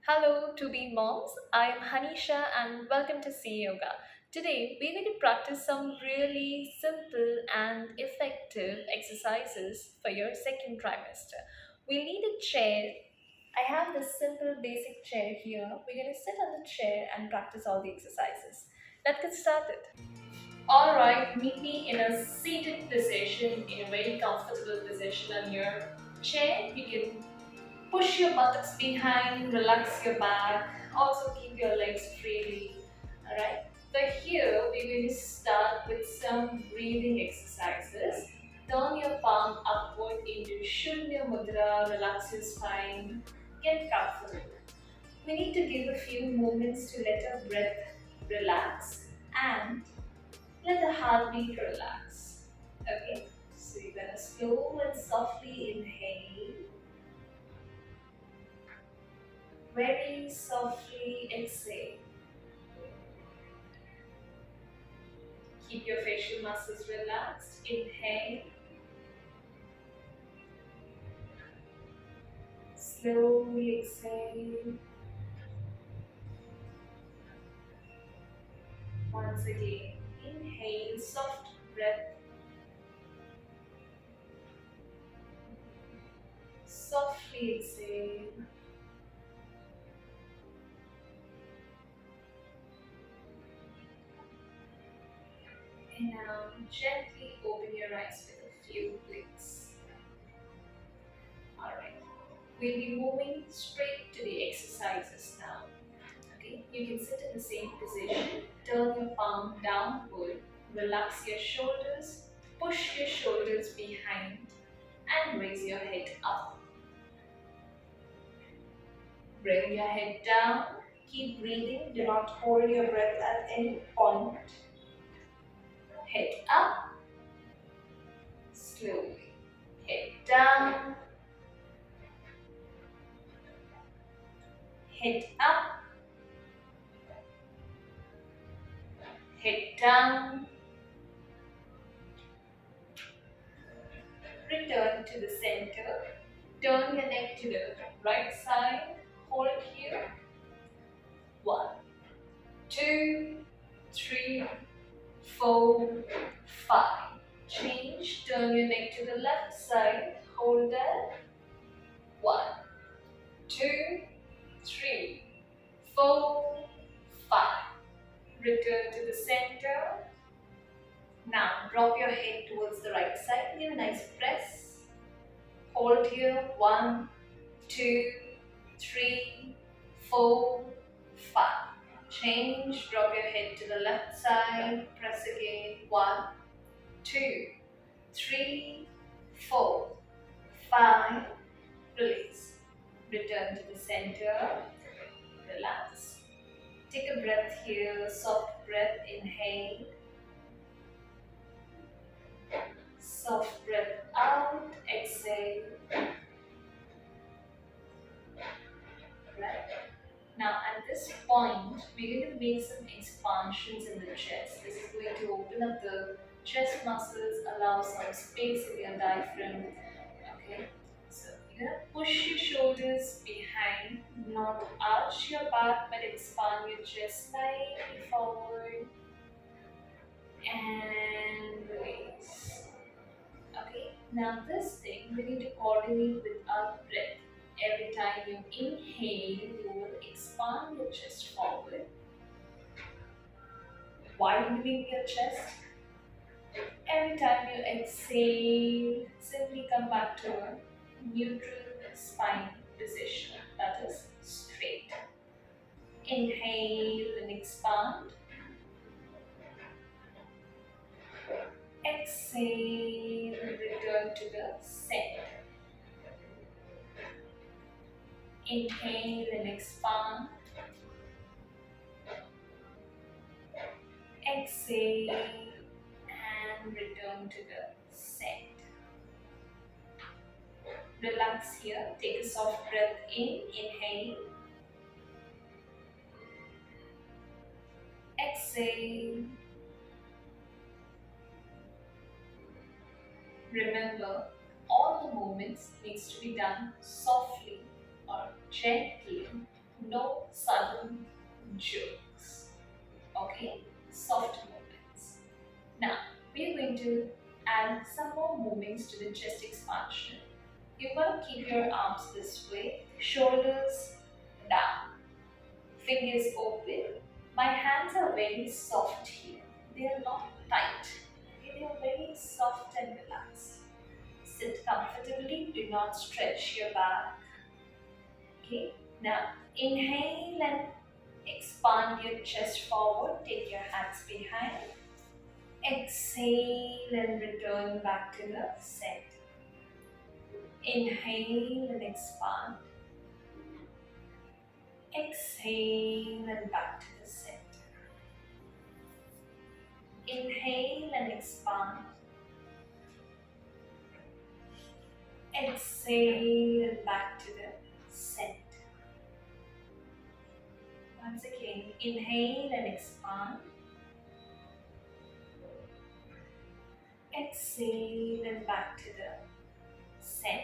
Hello, to be moms. I am Hanisha and welcome to C Yoga. Today, we're going to practice some really simple and effective exercises for your second trimester. We need a chair. I have this simple basic chair here. We're going to sit on the chair and practice all the exercises. Let's get started. Alright, meet me in a seated position, in a very comfortable position on your chair. You can push your buttocks behind, relax your back, also keep your legs freely. Alright, so here we're going to start with some breathing exercises. Turn your palm upward into Shunya Mudra, relax your spine, get comfortable. We need to give a few moments to let our breath relax and let the heartbeat relax. Okay, so you're gonna slow and softly inhale. Very softly exhale. Keep your facial muscles relaxed. Inhale. Slowly exhale. Once again, inhale, soft breath. Softly exhale. And now gently open your eyes with a few blinks. Alright, we'll be moving straight to the exercises now. Okay, you can sit in the same position, turn your palm downward, relax your shoulders, push your shoulders behind and raise your head up. Bring your head down, keep breathing, do not hold your breath at any point. Head up, slowly. Head down, head up, head down. Return to the center. Turn your neck to the right side. Hold here. 1, 2, 3, 4, 5. Change. Turn your neck to the left side. Hold there. 1, 2, 3, 4, 5. Return to the center. Now drop your head towards the right side. Give a nice press. Hold here. 1, 2, 3, 4, 5. Change. Drop your head to the left side. Press again. 1, 2, 3, 4, 5. Release. Return to the center. Relax. Take a breath here. Soft breath. Inhale. Soft breath out. Exhale. Right. Now at this point, we're going to make some expansions in the chest. This is going to open up the chest muscles, allow some space in your diaphragm. Okay. So you're going to push your shoulders behind, not arch your back, but expand your chest slightly forward and release. Okay, now this thing we need to coordinate with our breath. Every time you inhale, you will expand your chest forward, widening your chest. Every time you exhale, simply come back to a neutral spine position, that is straight. Inhale and expand. Exhale and return to the center. Inhale and expand. Exhale and return to the center. Relax here. Take a soft breath in. Inhale. Exhale. Remember, all the movements needs to be done softly or gently. No to the chest expansion. You're going to keep your arms this way, shoulders down, fingers open. My hands are very soft here. They are not tight. Okay, they are very soft and relaxed. Sit comfortably. Do not stretch your back. Okay. Now inhale and expand your chest forward. Take your hands behind. Exhale and return back to the center. Inhale and expand. Exhale and back to the center. Inhale and expand. Exhale and back to the center. Once again, inhale and expand. Exhale and back to the center.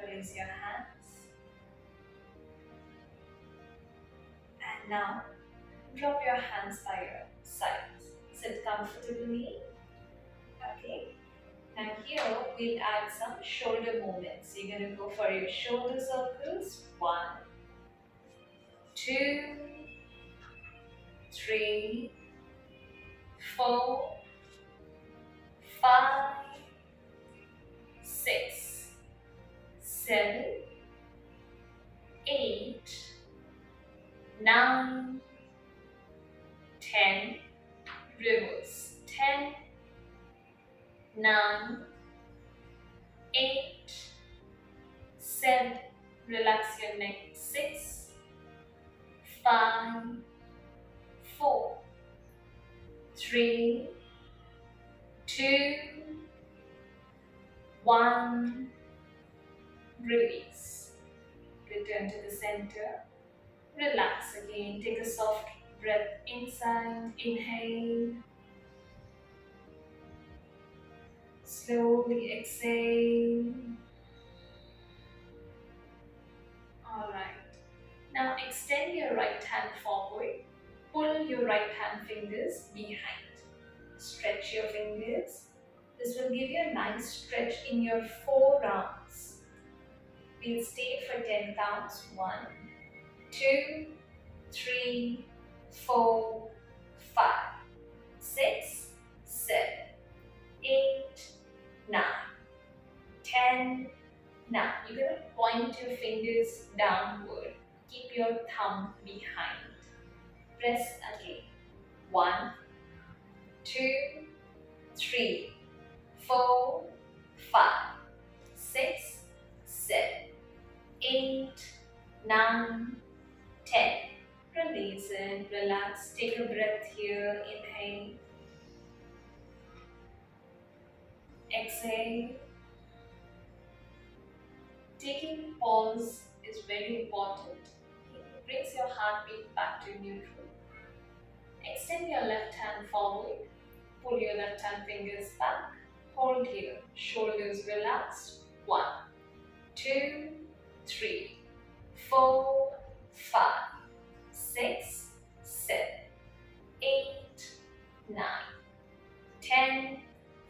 Release your hands. And now, drop your hands by your sides. Sit comfortably. Okay. Now here, we'll add some shoulder movements. You're going to go for your shoulder circles. 1, 2, 3, 4, 5, 6, 7, 8, 9, 10, reverse, 10, 9, 8, 7, relax your neck, 6, 5, 4, 3, 2, 1, release. Return to the center. Relax again. Take a soft breath inside. Inhale. Slowly exhale. Alright. Now extend your right hand forward. Pull your right hand fingers behind. Stretch your fingers. This will give you a nice stretch in your forearms. We'll stay for 10 counts. 1, 2, 3, 4, 5, 6, 7, 8, 9, 10. Now you're going to point your fingers downward. Keep your thumb behind. Press again. 1, 2, 3, 4, 5, 6, 7, 8, 9, 10. Release and relax. Take a breath here. Inhale. Exhale. Taking pause is very important. It brings your heartbeat back to neutral. Extend your left hand forward. Pull your left hand fingers back. Hold here. Shoulders relaxed. 1, 2, 3, 4, 5, 6, 7, 8, 9, 10.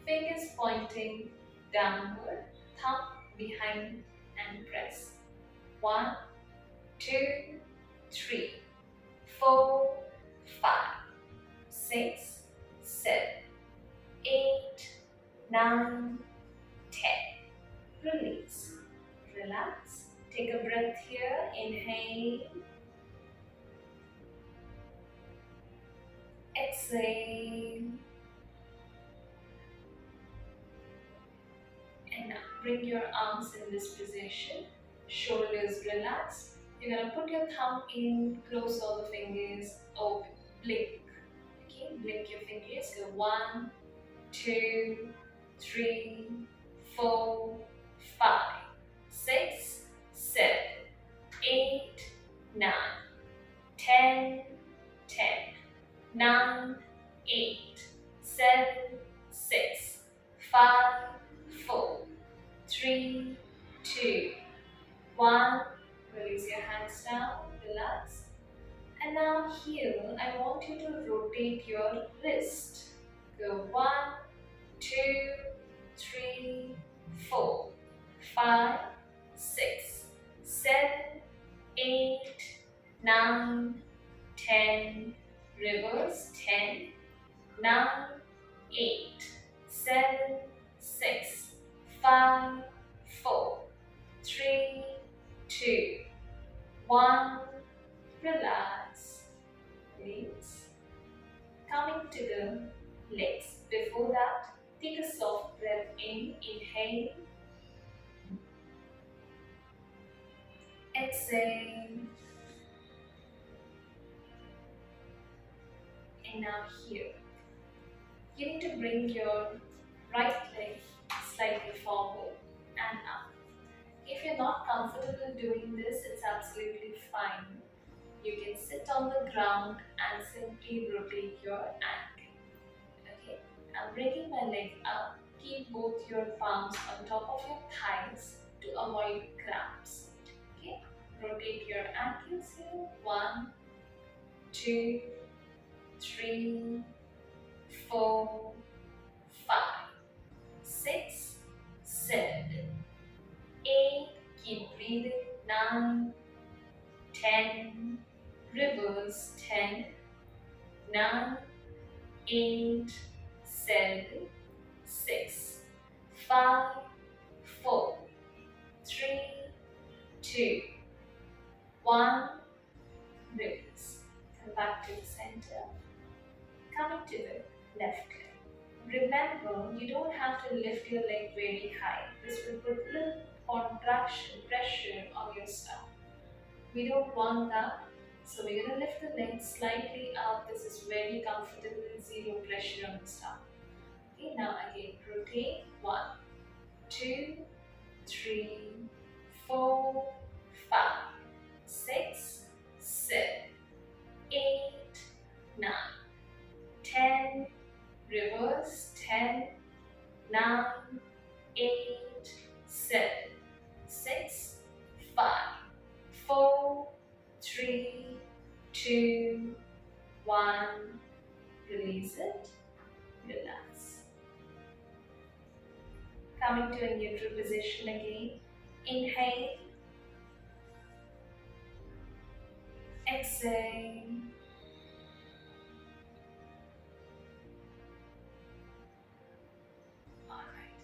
Fingers pointing downward. Thumb behind and press. 1, 2, 3, 4, 5, 6, 7, 8, 9, 10. Release. Relax. Take a breath here. Inhale. Exhale. And now bring your arms in this position. Shoulders relaxed. You're going to put your thumb in, close all the fingers, open, blink. Okay, blink your fingers. Go 1, 2, 3, 4, 5, 6, 7, 8, 9, 10, 10, 9, 8, 7, 6, 5, 4, 3, 2, 1. Release your hands down, relax. And now here, I want you to rotate your wrist. Go 1, 2, 3, 4, 5, 6, 7, 8, 9, 10. Reverse 10, 9, 8, 7, 6, 5, 4, 3, 2, 1. Relax. Release. Coming to the legs. Before that, take a soft breath in. Inhale. Exhale. And now here. You need to bring your right leg slightly forward and up. If you're not comfortable doing this, it's absolutely fine. You can sit on the ground and simply rotate your ankle. Okay, I'm bringing my leg up. Keep both your palms on top of your thighs to avoid cramps. Okay, rotate your ankles here. 1, 2, 3, 4, 5, 6, 7, 8. Keep breathing. 9, 10. Reverse. 10, 9, 8, 7, 6, 5, 4, 3, 2, 1. Release. Come back to the center. Coming to the left leg. Remember, you don't have to lift your leg very high. This will put a little contraction, pressure on your stomach. We don't want that. So we're going to lift the leg slightly up. This is very comfortable, zero pressure on the stomach. Okay, now again, rotate. 1, 2, 3, 4, 5, 6, 7, 8, 9, 10. Reverse. 10, 9, 8, 7, 6, 5, 4, 3, 2, 1. Release it. Relax. Coming to a neutral position again. Inhale. Exhale. Alright.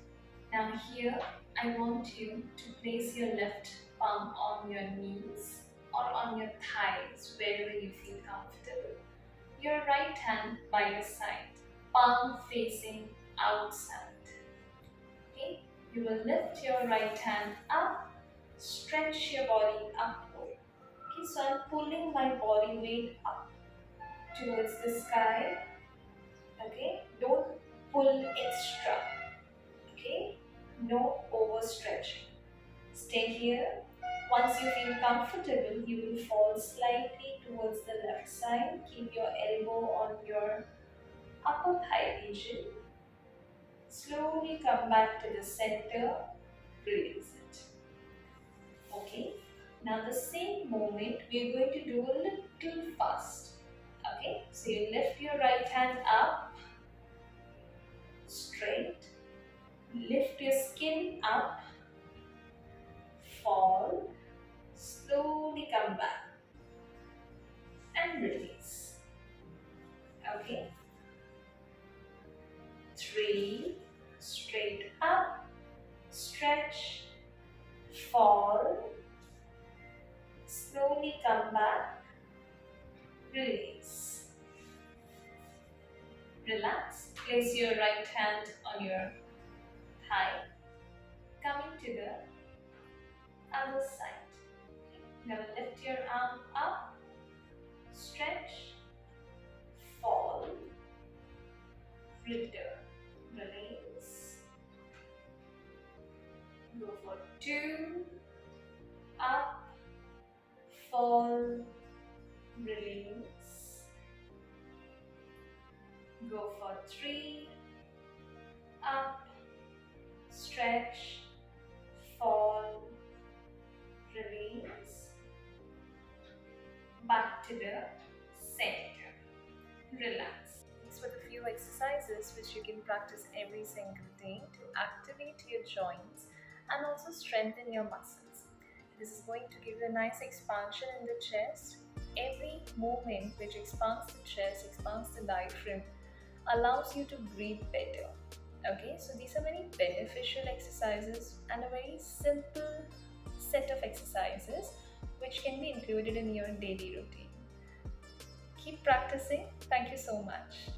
Now here, I want you to place your left palm on your knees or on your thighs, wherever you feel comfortable. Your right hand by your side, palm facing outside. Okay, you will lift your right hand up, stretch your body upward. Okay, so I'm pulling my body weight up towards the sky. Okay, don't pull extra. Okay, no overstretching. Stay here. Once you feel comfortable, you will fall slightly towards the left side. Keep your elbow on your upper thigh region. Slowly come back to the center. Release it. Okay. Now the same movement we are going to do a little fast. Okay. So you lift your right hand up, straight. Lift your skin up, fall, slowly come back and release. Okay. 3, straight up, stretch, fall, slowly come back, release. Relax. Place your right hand on your thigh. Coming to the other side. Now lift your arm up, stretch, fall, return, release. Go for 2, up, fall, release. Go for 3, up, stretch, fall, release. Back to the center. Relax. These were the few exercises which you can practice every single day to activate your joints and also strengthen your muscles. This is going to give you a nice expansion in the chest. Every movement which expands the chest, expands the diaphragm, allows you to breathe better. Okay, so these are very beneficial exercises and a very simple set of exercises which can be included in your daily routine. Keep practicing. Thank you so much.